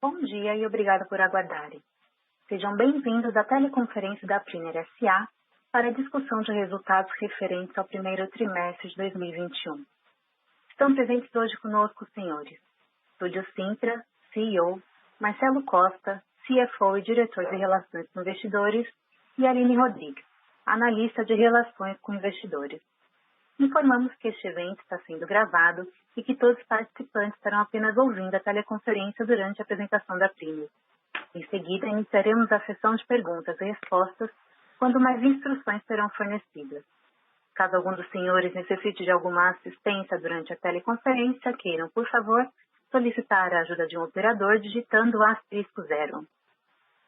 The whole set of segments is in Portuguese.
Bom dia e obrigado por aguardarem. Sejam bem-vindos à teleconferência da Priner S.A. para a discussão de resultados referentes ao primeiro trimestre de 2021. Estão presentes hoje conosco os senhores Túlio Cintra, CEO, Marcelo Costa, CFO e diretor de Relações com Investidores, e Aline Rodrigues, analista de Relações com Investidores. Informamos que este evento está sendo gravado e que todos os participantes estarão apenas ouvindo a teleconferência durante a apresentação da Priner. Em seguida, iniciaremos a sessão de perguntas e respostas, quando mais instruções serão fornecidas. Caso algum dos senhores necessite de alguma assistência durante a teleconferência, queiram, por favor, solicitar a ajuda de um operador digitando *0.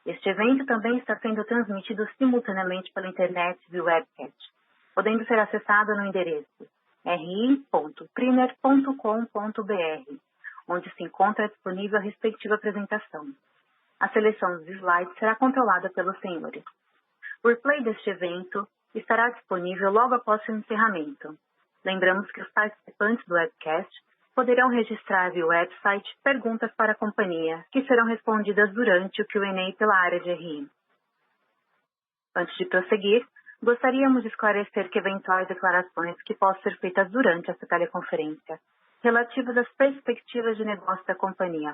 Este evento também está sendo transmitido simultaneamente pela internet via webcast, podendo ser acessado no endereço ri.priner.com.br, onde se encontra disponível a respectiva apresentação. A seleção dos slides será controlada pelos senhores. O replay deste evento estará disponível logo após seu encerramento. Lembramos que os participantes do webcast poderão registrar via website perguntas para a companhia, que serão respondidas durante o Q&A pela área de RI. Antes de prosseguir, gostaríamos de esclarecer que eventuais declarações que possam ser feitas durante esta teleconferência, relativas às perspectivas de negócio da companhia,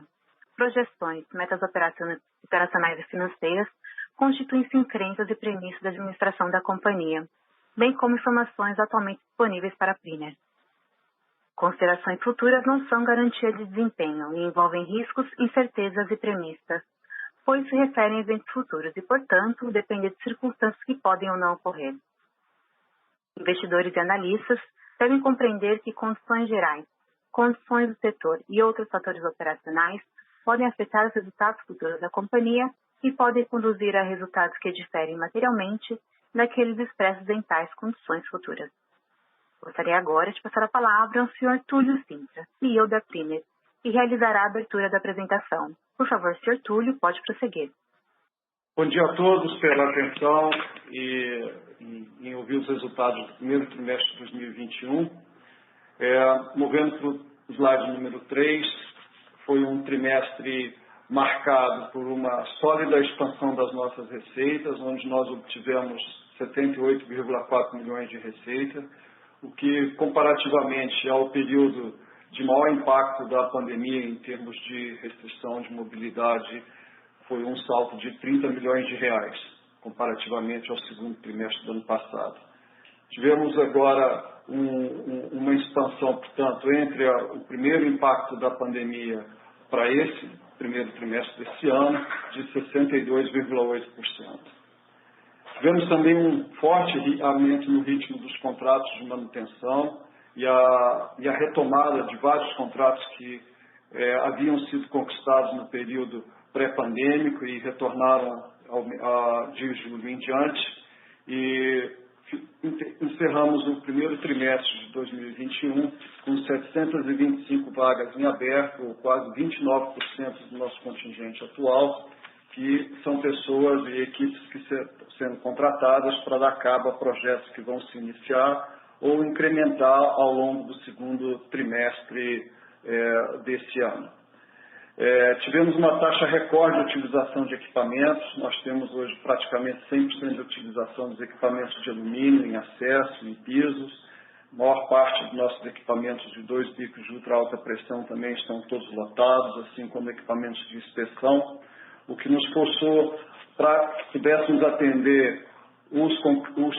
projeções, metas operacionais e financeiras, constituem-se em crenças e premissas da administração da companhia, bem como informações atualmente disponíveis para a Priner. Considerações futuras não são garantia de desempenho e envolvem riscos, incertezas e premissas, pois se referem a eventos futuros e, portanto, dependem de circunstâncias que podem ou não ocorrer. Investidores e analistas devem compreender que condições gerais, condições do setor e outros fatores operacionais podem afetar os resultados futuros da companhia e podem conduzir a resultados que diferem materialmente daqueles expressos em tais condições futuras. Gostaria agora de passar a palavra ao Sr. Túlio Cintra, CEO da Priner, que realizará a abertura da apresentação. Por favor, Sr. Túlio, pode prosseguir. Bom dia a todos pela atenção e em ouvir os resultados do primeiro trimestre de 2021. Movendo para o slide número 3, foi um trimestre marcado por uma sólida expansão das nossas receitas, onde nós obtivemos 78,4 milhões de receita, o que, comparativamente ao período de maior impacto da pandemia em termos de restrição de mobilidade, foi um salto de 30 milhões de reais, comparativamente ao segundo trimestre do ano passado. Tivemos agora uma expansão, portanto, entre o primeiro impacto da pandemia para esse primeiro trimestre desse ano, de 62,8%. Tivemos também um forte aumento no ritmo dos contratos de manutenção e a retomada de vários contratos que haviam sido conquistados no período pré-pandêmico e retornaram de julho em diante. E encerramos o primeiro trimestre de 2021 com 725 vagas em aberto, ou quase 29% do nosso contingente atual, que são pessoas e equipes que estão sendo contratadas para dar cabo a projetos que vão se iniciar ou incrementar ao longo do segundo trimestre desse ano. Tivemos uma taxa recorde de utilização de equipamentos. Nós temos hoje praticamente 100% de utilização dos equipamentos de alumínio em acesso, em pisos. A maior parte dos nossos equipamentos de 2 bicos de ultra alta pressão também estão todos lotados, assim como equipamentos de inspeção, o que nos forçou para que pudéssemos atender os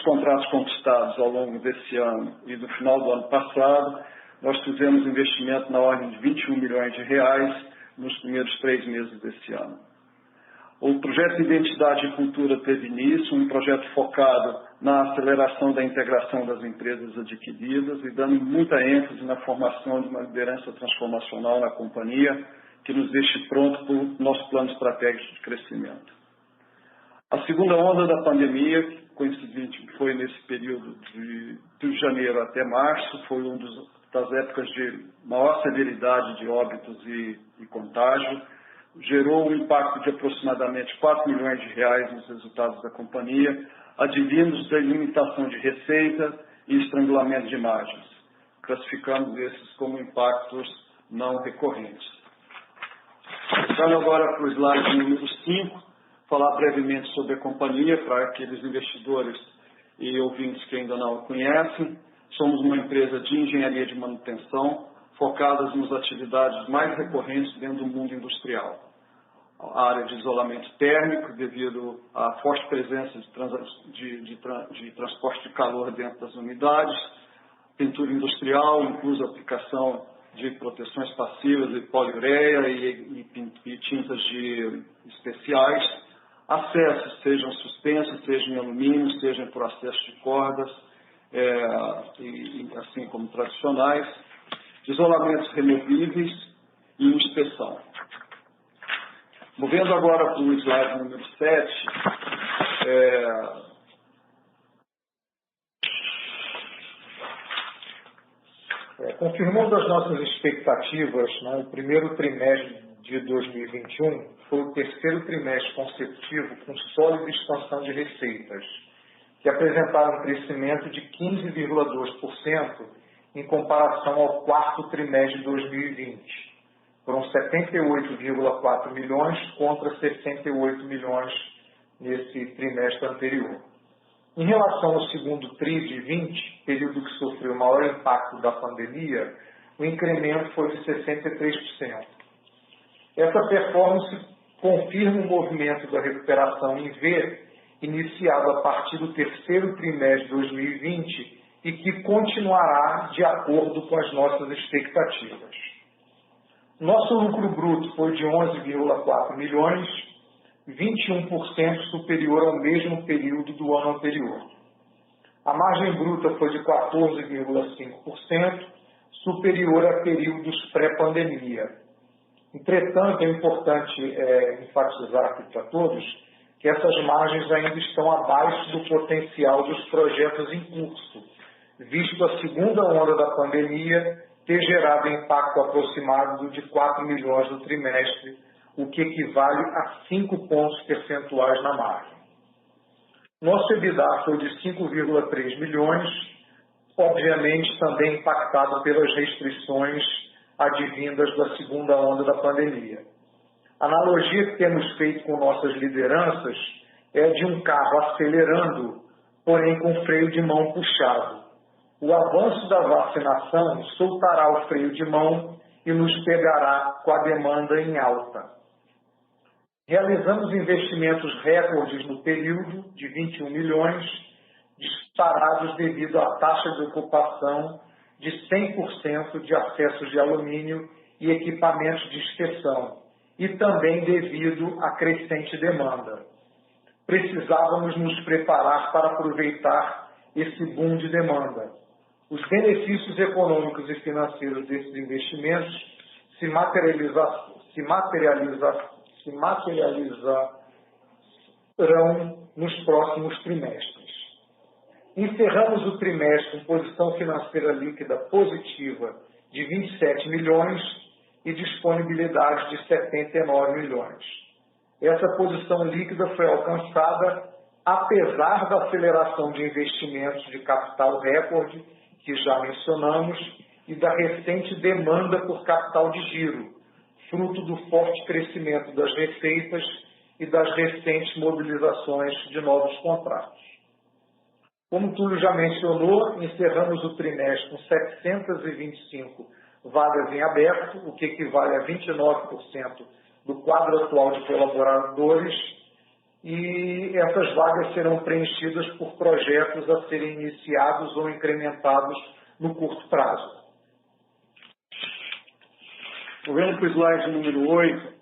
contratos conquistados ao longo desse ano e do final do ano passado. Nós fizemos investimento na ordem de 21 milhões de reais nos primeiros 3 meses desse ano. O projeto de Identidade e Cultura teve início, um projeto focado na aceleração da integração das empresas adquiridas e dando muita ênfase na formação de uma liderança transformacional na companhia, que nos deixe pronto para o nosso plano estratégico de crescimento. A segunda onda da pandemia, que coincidente foi nesse período de janeiro até março, foi uma das épocas de maior severidade de óbitos e contágio, gerou um impacto de aproximadamente 4 milhões de reais nos resultados da companhia, advindos da limitação de receita e estrangulamento de margens. Classificamos esses como impactos não recorrentes. Passando agora para o slide número 5, falar brevemente sobre a companhia, para aqueles investidores e ouvintes que ainda não a conhecem. Somos uma empresa de engenharia de manutenção, focadas nas atividades mais recorrentes dentro do mundo industrial. A área de isolamento térmico, devido à forte presença de transporte de calor dentro das unidades, pintura industrial, incluso aplicação de proteções passivas de poliureia e tintas especiais, acessos, sejam suspensos, sejam em alumínio, sejam por acesso de cordas, assim como tradicionais, isolamentos removíveis e inspeção. Movendo agora para o slide número 7, confirmando as nossas expectativas, o primeiro trimestre de 2021 foi o terceiro trimestre consecutivo com sólida expansão de receitas, que apresentaram um crescimento de 15,2% em comparação ao quarto trimestre de 2020. Foram 78,4 milhões contra 68 milhões nesse trimestre anterior. Em relação ao segundo TRI de 20, período que sofreu o maior impacto da pandemia, o incremento foi de 63%. Essa performance confirma o movimento da recuperação em V, iniciado a partir do terceiro trimestre de 2020 e que continuará de acordo com as nossas expectativas. Nosso lucro bruto foi de 11,4 milhões, 21% superior ao mesmo período do ano anterior. A margem bruta foi de 14,5%, superior a períodos pré-pandemia. Entretanto, é importante enfatizar aqui para todos que essas margens ainda estão abaixo do potencial dos projetos em curso, visto a segunda onda da pandemia ter gerado impacto aproximado de 4 milhões no trimestre, o que equivale a 5 pontos percentuais na margem. Nosso EBITDA foi de 5,3 milhões, obviamente também impactado pelas restrições advindas da segunda onda da pandemia. A analogia que temos feito com nossas lideranças é de um carro acelerando, porém com freio de mão puxado. O avanço da vacinação soltará o freio de mão e nos pegará com a demanda em alta. Realizamos investimentos recordes no período de 21 milhões, disparados devido à taxa de ocupação de 100% de acessos de alumínio e equipamentos de inspeção, e também devido à crescente demanda. Precisávamos nos preparar para aproveitar esse boom de demanda. Os benefícios econômicos e financeiros desses investimentos se materializarão nos próximos trimestres. Encerramos o trimestre com posição financeira líquida positiva de 27 milhões e disponibilidade de 79 milhões. Essa posição líquida foi alcançada apesar da aceleração de investimentos de capital recorde, que já mencionamos, e da recente demanda por capital de giro, fruto do forte crescimento das receitas e das recentes mobilizações de novos contratos. Como Túlio já mencionou, encerramos o trimestre com 725 vagas em aberto, o que equivale a 29% do quadro atual de colaboradores, e essas vagas serão preenchidas por projetos a serem iniciados ou incrementados no curto prazo. Movendo para o slide número 8,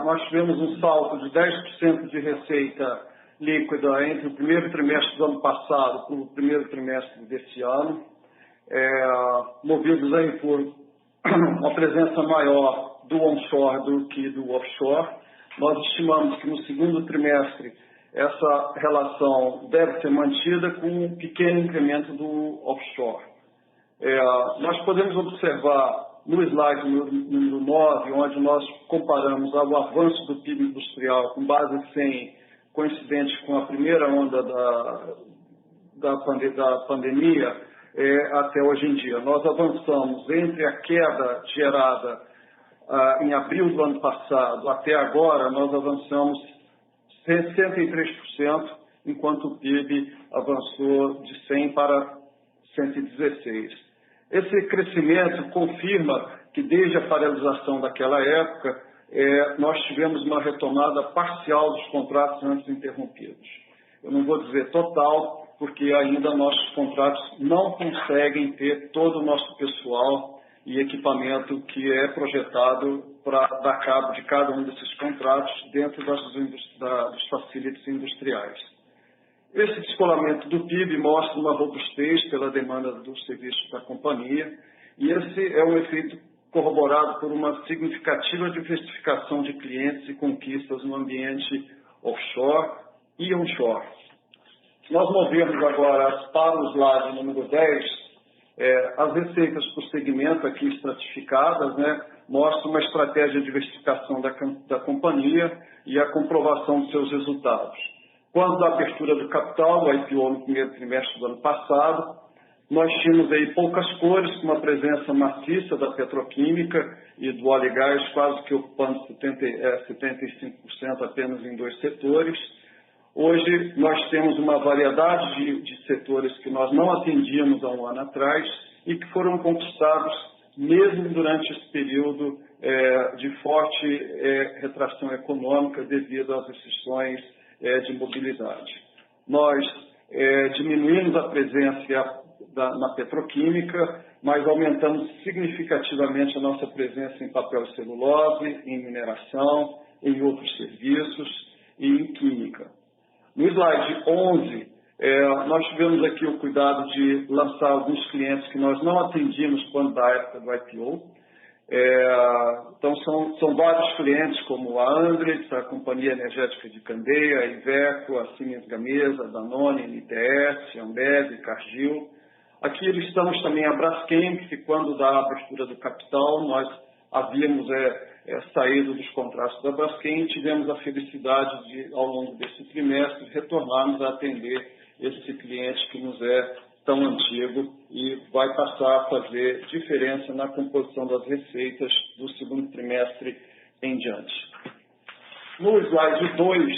nós tivemos um salto de 10% de receita líquida entre o primeiro trimestre do ano passado e o primeiro trimestre deste ano, movidos aí por uma presença maior do onshore do que do offshore. Nós estimamos que no segundo trimestre essa relação deve ser mantida com um pequeno incremento do offshore. Nós podemos observar no slide número 9, onde nós comparamos o avanço do PIB industrial com base em 100, coincidente com a primeira onda da pandemia, até hoje em dia. Nós avançamos entre a queda gerada em abril do ano passado até agora, nós avançamos 63%, enquanto o PIB avançou de 100 para 116. Esse crescimento confirma que desde a paralisação daquela época, nós tivemos uma retomada parcial dos contratos antes interrompidos. Eu não vou dizer total, porque ainda nossos contratos não conseguem ter todo o nosso pessoal e equipamento que é projetado para dar cabo de cada um desses contratos dentro dos facilities industriais. Esse descolamento do PIB mostra uma robustez pela demanda dos serviços da companhia, e esse é um efeito corroborado por uma significativa diversificação de clientes e conquistas no ambiente offshore e onshore. Se nós movermos agora para o slide número 10, as receitas por segmento aqui estratificadas, mostram uma estratégia de diversificação da companhia e a comprovação dos seus resultados. Quando da abertura do capital, o IPO no primeiro trimestre do ano passado, nós tínhamos aí poucas cores, com uma presença maciça da petroquímica e do óleo e gás, quase que ocupando 75% apenas em 2 setores. Hoje nós temos uma variedade de setores que nós não atendíamos há um ano atrás e que foram conquistados mesmo durante esse período de forte retração econômica devido às restrições de mobilidade. Nós diminuímos a presença na petroquímica, mas aumentamos significativamente a nossa presença em papel e celulose, em mineração, em outros serviços e em química. No slide 11, nós tivemos aqui o cuidado de lançar alguns clientes que nós não atendíamos quando da época do IPO. Então, são vários clientes, como a Andritz, a Companhia Energética de Candeia, a Iveco, a Siemens Gamesa, a Danone, a NTS, a Ambev, a Cargill. Aqui listamos também a Braskem, que quando da abertura do capital, nós havíamos saído dos contratos da Braskem e tivemos a felicidade de, ao longo desse trimestre, retornarmos a atender esse cliente que nos é tão antigo e vai passar a fazer diferença na composição das receitas do segundo trimestre em diante. No slide 2,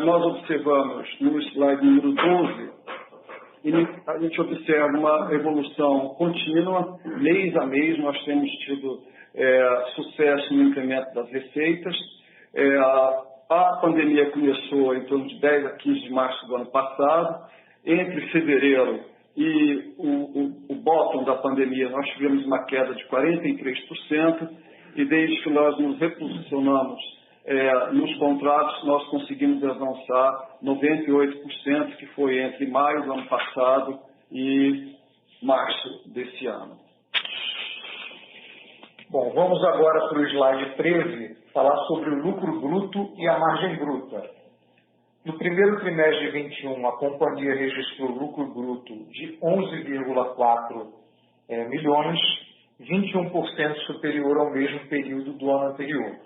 nós observamos, no slide número 12, a gente observa uma evolução contínua, mês a mês nós temos tido sucesso no incremento das receitas. A pandemia começou em torno de 10 a 15 de março do ano passado. Entre fevereiro e o bottom da pandemia, nós tivemos uma queda de 43%, e desde que nós nos reposicionamos nos contratos, nós conseguimos avançar 98%, que foi entre maio do ano passado e março desse ano. Bom, vamos agora para o slide 13, falar sobre o lucro bruto e a margem bruta. No primeiro trimestre de 21, a companhia registrou lucro bruto de 11,4 milhões, 21% superior ao mesmo período do ano anterior.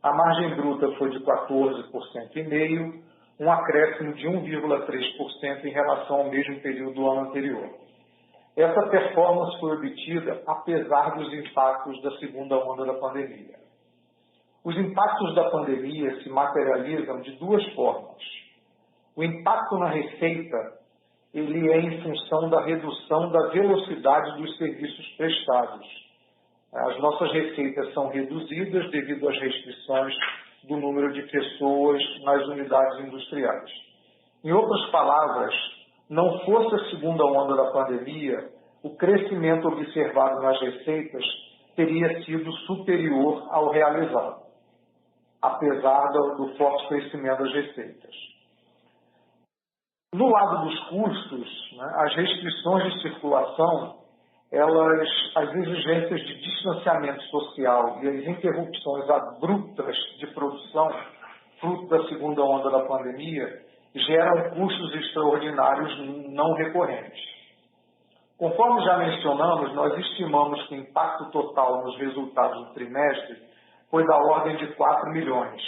A margem bruta foi de 14,5%, um acréscimo de 1,3% em relação ao mesmo período do ano anterior. Essa performance foi obtida apesar dos impactos da segunda onda da pandemia. Os impactos da pandemia se materializam de duas formas. O impacto na receita, ele é em função da redução da velocidade dos serviços prestados. As nossas receitas são reduzidas devido às restrições do número de pessoas nas unidades industriais. Em outras palavras, não fosse a segunda onda da pandemia, o crescimento observado nas receitas teria sido superior ao realizado, apesar do forte crescimento das receitas. No lado dos custos, as restrições de circulação, as exigências de distanciamento social e as interrupções abruptas de produção, fruto da segunda onda da pandemia, geram custos extraordinários não recorrentes. Conforme já mencionamos, nós estimamos que o impacto total nos resultados do trimestre foi da ordem de 4 milhões.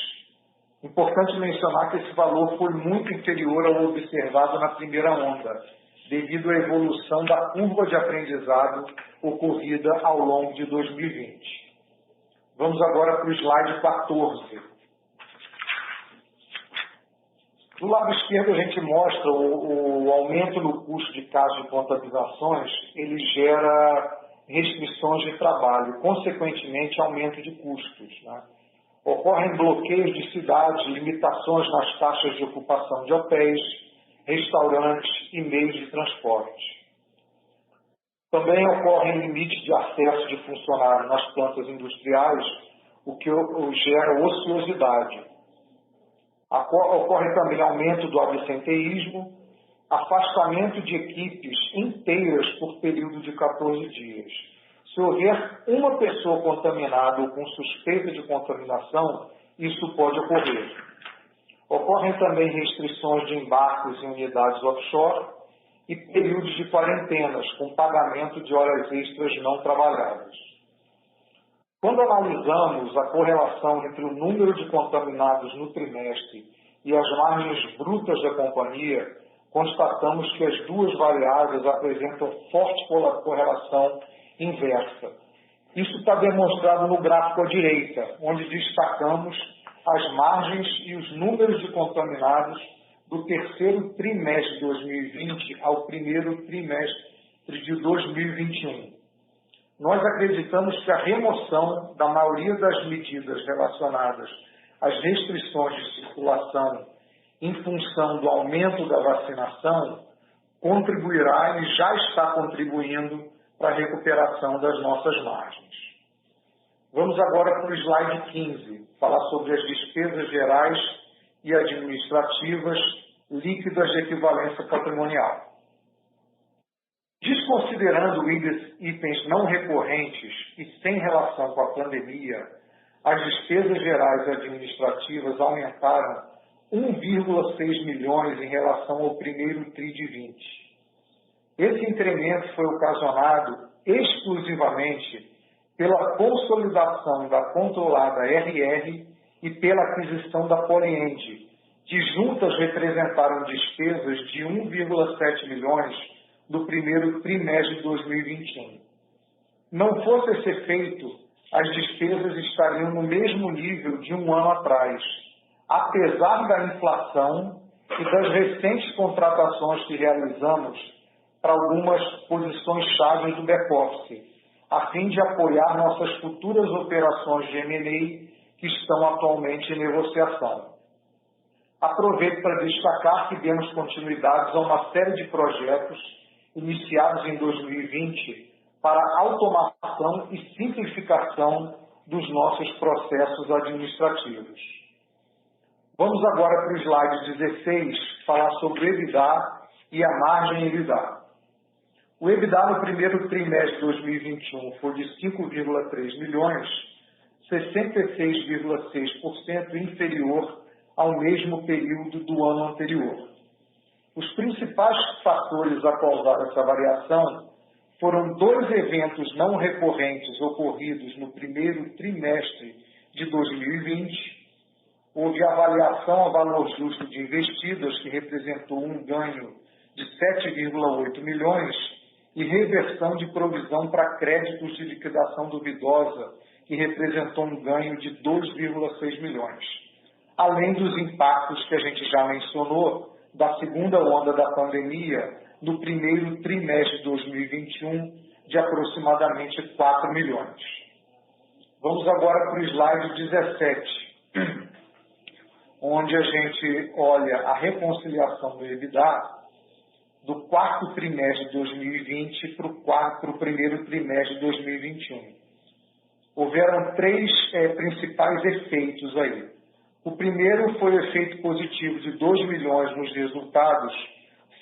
Importante mencionar que esse valor foi muito inferior ao observado na primeira onda, devido à evolução da curva de aprendizado ocorrida ao longo de 2020. Vamos agora para o slide 14. Do lado esquerdo a gente mostra o aumento no custo de casos de contabilizações, ele gera restrições de trabalho, consequentemente aumento de custos, né? Ocorrem bloqueios de cidades, limitações nas taxas de ocupação de hotéis, restaurantes e meios de transporte. Também ocorrem limites de acesso de funcionários nas plantas industriais, o que gera ociosidade. Ocorre também aumento do absenteísmo, afastamento de equipes inteiras por período de 14 dias. Se houver uma pessoa contaminada ou com suspeita de contaminação, isso pode ocorrer. Ocorrem também restrições de embarques em unidades offshore e períodos de quarentenas, com pagamento de horas extras não trabalhadas. Quando analisamos a correlação entre o número de contaminados no trimestre e as margens brutas da companhia, constatamos que as duas variáveis apresentam forte correlação inversa. Isso está demonstrado no gráfico à direita, onde destacamos as margens e os números de contaminados do terceiro trimestre de 2020 ao primeiro trimestre de 2021. Nós acreditamos que a remoção da maioria das medidas relacionadas às restrições de circulação em função do aumento da vacinação contribuirá e já está contribuindo para a recuperação das nossas margens. Vamos agora para o slide 15, falar sobre as despesas gerais e administrativas líquidas de equivalência patrimonial. Desconsiderando itens não recorrentes e sem relação com a pandemia, as despesas gerais administrativas aumentaram 1,6 milhões em relação ao primeiro TRI de 20. Esse incremento foi ocasionado exclusivamente pela consolidação da controlada RR e pela aquisição da Poliende, que juntas representaram despesas de 1,7 milhões do primeiro trimestre de 2021. Não fosse esse efeito, as despesas estariam no mesmo nível de um ano atrás, apesar da inflação e das recentes contratações que realizamos para algumas posições chaves do back-office, a fim de apoiar nossas futuras operações de M&A que estão atualmente em negociação. Aproveito para destacar que demos continuidades a uma série de projetos iniciados em 2020 para automação e simplificação dos nossos processos administrativos. Vamos agora para o slide 16, falar sobre o EBITDA e a margem EBITDA. O EBITDA no primeiro trimestre de 2021 foi de 5,3 milhões, 66,6% inferior ao mesmo período do ano anterior. Os principais fatores a causar essa variação foram dois eventos não recorrentes ocorridos no primeiro trimestre de 2020. Houve avaliação a valor justo de investidas, que representou um ganho de 7,8 milhões, e reversão de provisão para créditos de liquidação duvidosa, que representou um ganho de 2,6 milhões. Além dos impactos que a gente já mencionou da segunda onda da pandemia no primeiro trimestre de 2021, de aproximadamente 4 milhões. Vamos agora para o slide 17, onde a gente olha a reconciliação do EBITDA do quarto trimestre de 2020 para o primeiro trimestre de 2021. Houveram três principais efeitos aí. O primeiro foi o efeito positivo de 2 milhões nos resultados,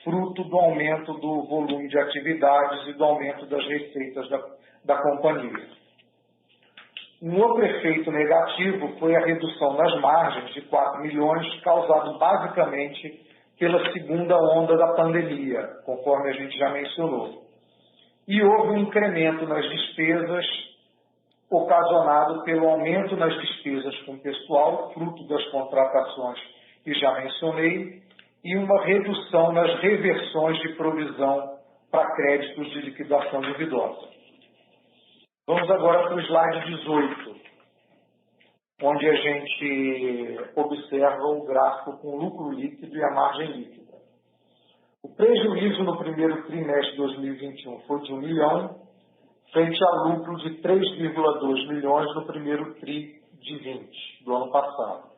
fruto do aumento do volume de atividades e do aumento das receitas da companhia. Um outro efeito negativo foi a redução nas margens de 4 milhões, causado basicamente pela segunda onda da pandemia, conforme a gente já mencionou. E houve um incremento nas despesas, ocasionado pelo aumento nas despesas com pessoal, fruto das contratações que já mencionei, e uma redução nas reversões de provisão para créditos de liquidação duvidosa. Vamos agora para o slide 18. onde a gente observa o gráfico com lucro líquido e a margem líquida. O prejuízo no primeiro trimestre de 2021 foi de 1 milhão, frente a lucro de 3,2 milhões no primeiro TRI de 20, do ano passado.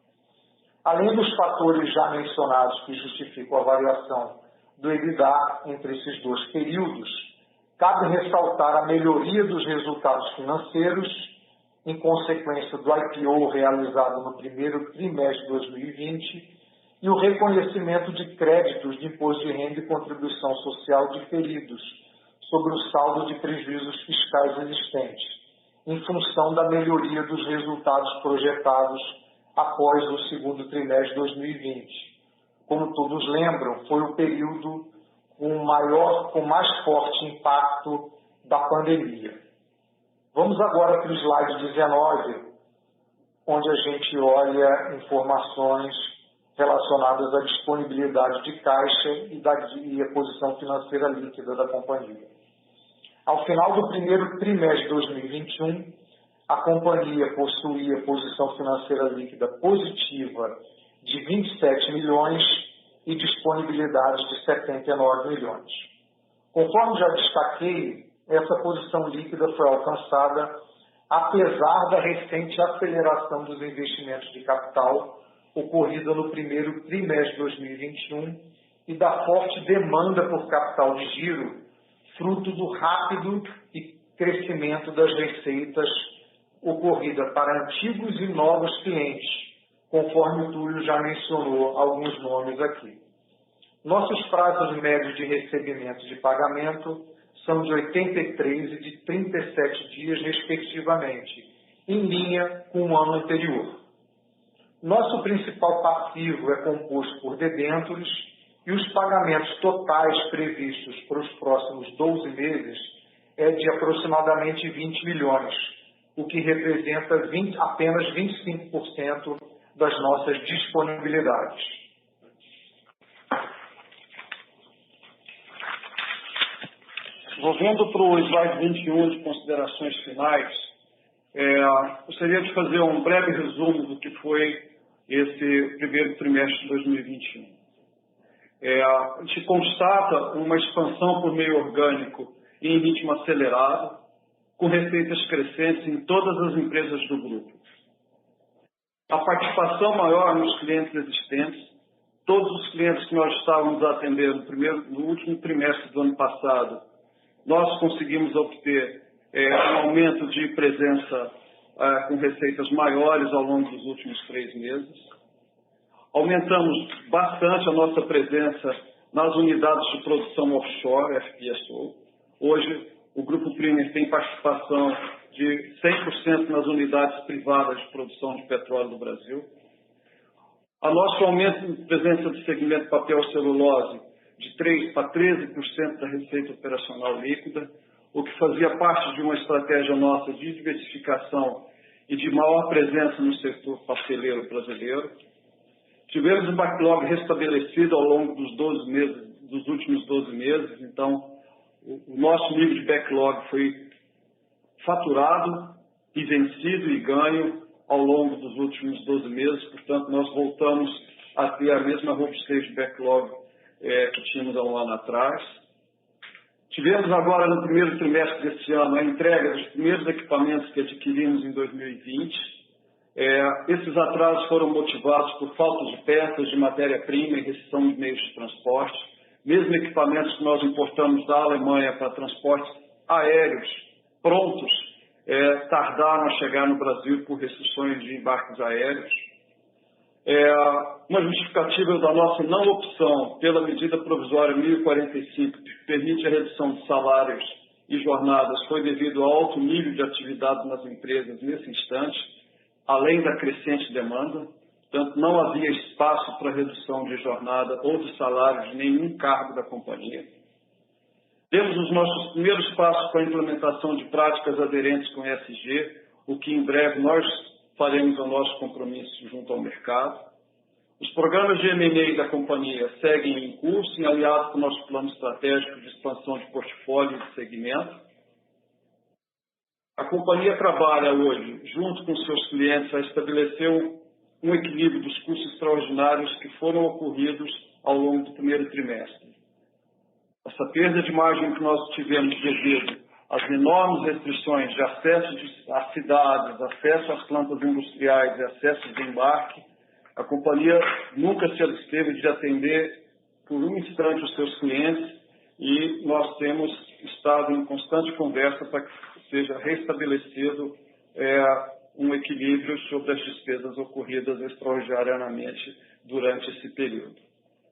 Além dos fatores já mencionados que justificam a variação do EBITDA entre esses dois períodos, cabe ressaltar a melhoria dos resultados financeiros em consequência do IPO realizado no primeiro trimestre de 2020 e o reconhecimento de créditos de imposto de renda e contribuição social diferidos sobre o saldo de prejuízos fiscais existentes, em função da melhoria dos resultados projetados após o segundo trimestre de 2020. Como todos lembram, foi o período com mais forte impacto da pandemia. Vamos agora para o slide 19, onde a gente olha informações relacionadas à disponibilidade de caixa e a posição financeira líquida da companhia. Ao final do primeiro trimestre de 2021, a companhia possuía posição financeira líquida positiva de 27 milhões e disponibilidade de 79 milhões. Conforme já destaquei, essa posição líquida foi alcançada apesar da recente aceleração dos investimentos de capital ocorrida no primeiro trimestre de 2021 e da forte demanda por capital de giro, fruto do rápido crescimento das receitas ocorrida para antigos e novos clientes, conforme o Túlio já mencionou alguns nomes aqui. Nossos prazos médios de recebimento de pagamento são de 83 e de 37 dias, respectivamente, em linha com o ano anterior. Nosso principal passivo é composto por debêntures e os pagamentos totais previstos para os próximos 12 meses é de aproximadamente 20 milhões, o que representa apenas 25% das nossas disponibilidades. Voltando para o slide 21 de considerações finais, gostaria de fazer um breve resumo do que foi esse primeiro trimestre de 2021. A gente constata uma expansão por meio orgânico em ritmo acelerado, com receitas crescentes em todas as empresas do grupo. A participação maior nos clientes existentes, todos os clientes que nós estávamos atendendo no último trimestre do ano passado, nós conseguimos obter um aumento de presença com receitas maiores ao longo dos últimos 3 meses. Aumentamos bastante a nossa presença nas unidades de produção offshore, FPSO. Hoje, o Grupo Premier tem participação de 100% nas unidades privadas de produção de petróleo do Brasil. A nosso aumento de presença do segmento papel celulose de 3% para 13% da receita operacional líquida, o que fazia parte de uma estratégia nossa de diversificação e de maior presença no setor papeleiro brasileiro. Tivemos um backlog restabelecido ao longo dos últimos 12 meses, então o nosso nível de backlog foi faturado e vencido e ganho ao longo dos últimos 12 meses, portanto nós voltamos a ter a mesma robustez de backlog que tínhamos há um ano atrás. Tivemos agora no primeiro trimestre deste ano a entrega dos primeiros equipamentos que adquirimos em 2020. Esses atrasos foram motivados por falta de peças, de matéria-prima e restrição de meios de transporte. Mesmo equipamentos que nós importamos da Alemanha para transportes aéreos prontos, tardaram a chegar no Brasil por restrições de embarques aéreos. Uma justificativa da nossa não opção pela medida provisória 1045, que permite a redução de salários e jornadas, foi devido ao alto nível de atividade nas empresas nesse instante, além da crescente demanda. Portanto, não havia espaço para redução de jornada ou de salário de nenhum cargo da companhia. Temos os nossos primeiros passos para a implementação de práticas aderentes com ESG, o que em breve nós faremos o nosso compromisso junto ao mercado. Os programas de M&A da companhia seguem em curso, em aliado com o nosso plano estratégico de expansão de portfólio e de segmento. A companhia trabalha hoje, junto com seus clientes, a estabelecer um equilíbrio dos custos extraordinários que foram ocorridos ao longo do primeiro trimestre. Essa perda de margem que nós tivemos devido às enormes restrições de acesso às cidades, acesso às plantas industriais e acesso de embarque, a companhia nunca se absteve de atender por um instante os seus clientes e nós temos estado em constante conversa para que seja restabelecido um equilíbrio sobre as despesas ocorridas extraordinariamente durante esse período.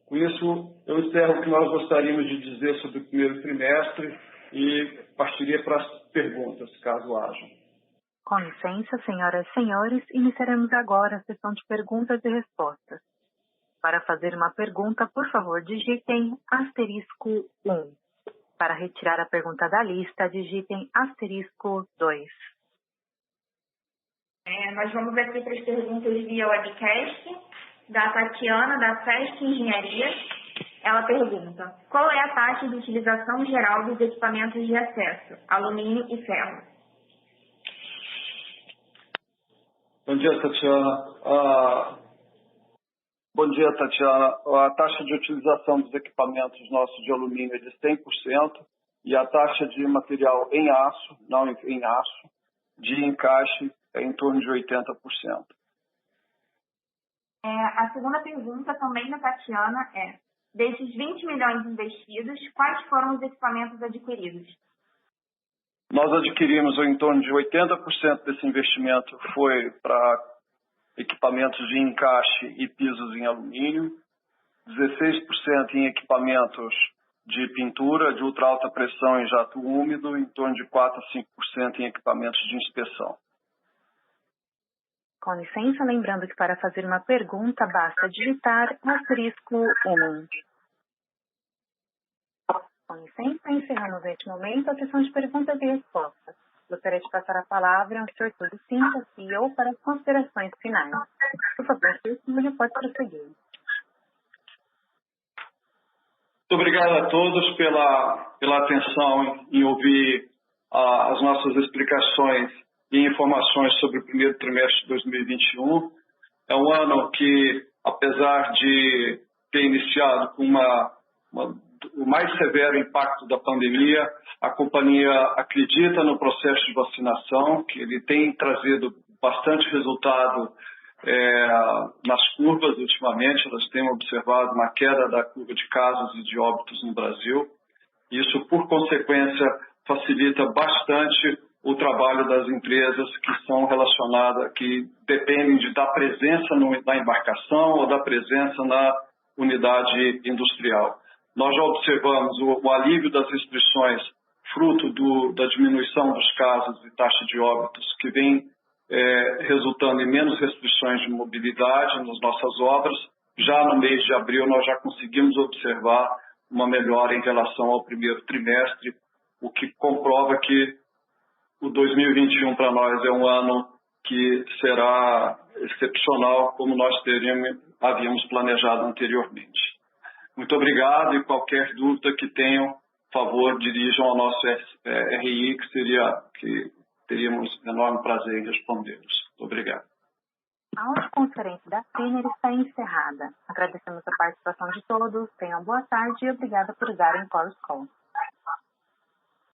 Com isso, eu encerro o que nós gostaríamos de dizer sobre o primeiro trimestre e partiria para as perguntas, caso hajam. Com licença, senhoras e senhores, iniciaremos agora a sessão de perguntas e respostas. Para fazer uma pergunta, por favor, digitem *1. Para retirar a pergunta da lista, digitem *2. Nós vamos aqui para as perguntas via webcast, da Tatiana, da FESC Engenharia. Ela pergunta: qual é a taxa de utilização geral dos equipamentos de acesso, alumínio e ferro? Bom dia, Tatiana. Bom dia, Tatiana. A taxa de utilização dos equipamentos nossos de alumínio é de 100% e a taxa de material em aço, não em aço, de encaixe é em torno de 80%. A segunda pergunta, também da Tatiana, é: desses 20 milhões investidos, quais foram os equipamentos adquiridos? Nós adquirimos em torno de 80% desse investimento foi para equipamentos de encaixe e pisos em alumínio, 16% em equipamentos de pintura de ultra alta pressão em jato úmido, em torno de 4 a 5% em equipamentos de inspeção. Com licença, lembrando que para fazer uma pergunta, basta digitar *1. Com licença, encerramos neste momento a sessão de perguntas e respostas. Gostaria de passar a palavra ao Sr. Túlio Cinta, CEO, para as considerações finais. Por favor, Sr. Túlio, pode prosseguir. Muito obrigado a todos pela atenção em ouvir as nossas explicações e informações sobre o primeiro trimestre de 2021. É um ano que, apesar de ter iniciado com o mais severo impacto da pandemia, a companhia acredita no processo de vacinação, que ele tem trazido bastante resultado nas curvas ultimamente. Nós temos observado uma queda da curva de casos e de óbitos no Brasil. Isso, por consequência, facilita bastante o trabalho das empresas que são relacionadas, que dependem da presença na embarcação ou da presença na unidade industrial. Nós já observamos o alívio das restrições fruto da diminuição dos casos e taxa de óbitos, que vem resultando em menos restrições de mobilidade nas nossas obras. Já no mês de abril, nós já conseguimos observar uma melhora em relação ao primeiro trimestre, o que comprova que o 2021 para nós é um ano que será excepcional, como nós havíamos planejado anteriormente. Muito obrigado e qualquer dúvida que tenham, por favor, dirijam ao nosso RI, que teríamos enorme prazer em respondê-los. Muito obrigado. A audioconferência da Finer está encerrada. Agradecemos a participação de todos, tenham boa tarde e obrigada por usarem Chorus Call.